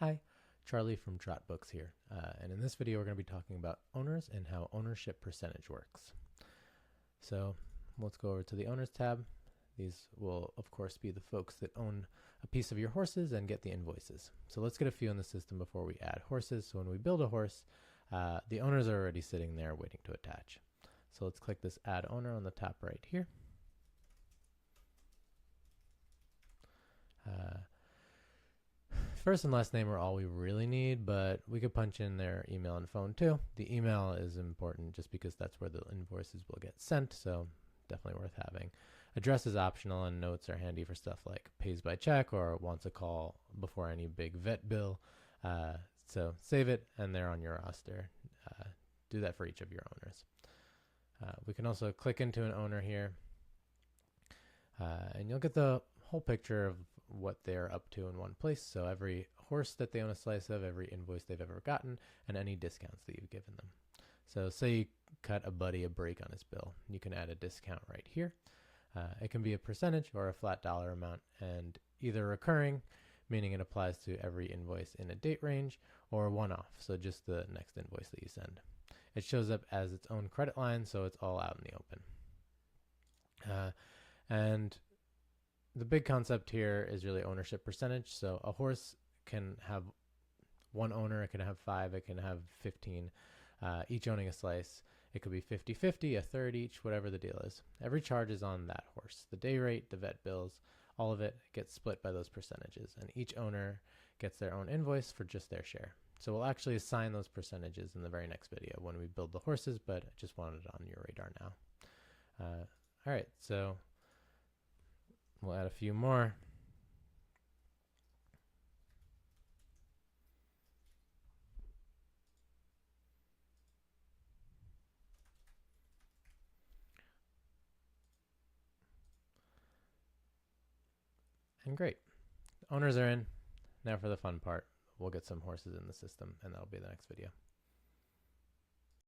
Hi, Charlie from TrotBooks here, and in this video we're going to be talking about owners and how ownership percentage works. So let's go over to the Owners tab. These will of course be the folks that own a piece of your horses and get the invoices. So let's get a few in the system before we add horses. So when we build a horse, the owners are already sitting there waiting to attach. So let's click this Add Owner on the top right here. First and last name are all we really need, but we could punch in their email and phone too. The email is important just because that's where the invoices will get sent, so definitely worth having. Address is optional, and notes are handy for stuff like pays by check or wants a call before any big vet bill. So save it, and they're on your roster. Do that for each of your owners. We can also click into an owner here, and you'll get the whole picture of what they're up to in one place. So every horse that they own a slice of, every invoice they've ever gotten, and any discounts that you've given them. So say you cut a buddy a break on his bill, you can add a discount right here. It can be a percentage or a flat dollar amount, and either recurring, meaning it applies to every invoice in a date range, or one-off, so just the next invoice that you send. It shows up as its own credit line, so it's all out in the open. And the big concept here is really ownership percentage. So a horse can have one owner, it can have 5, it can have 15, each owning a slice. It could be 50-50, a third each, whatever the deal is. Every charge is on that horse. The day rate, the vet bills, all of it gets split by those percentages, and each owner gets their own invoice for just their share. So we'll actually assign those percentages in the very next video when we build the horses, but I just wanted it on your radar now. All right, so we'll add a few more. And great. Owners are in. Now for the fun part. We'll get some horses in the system, and that'll be the next video.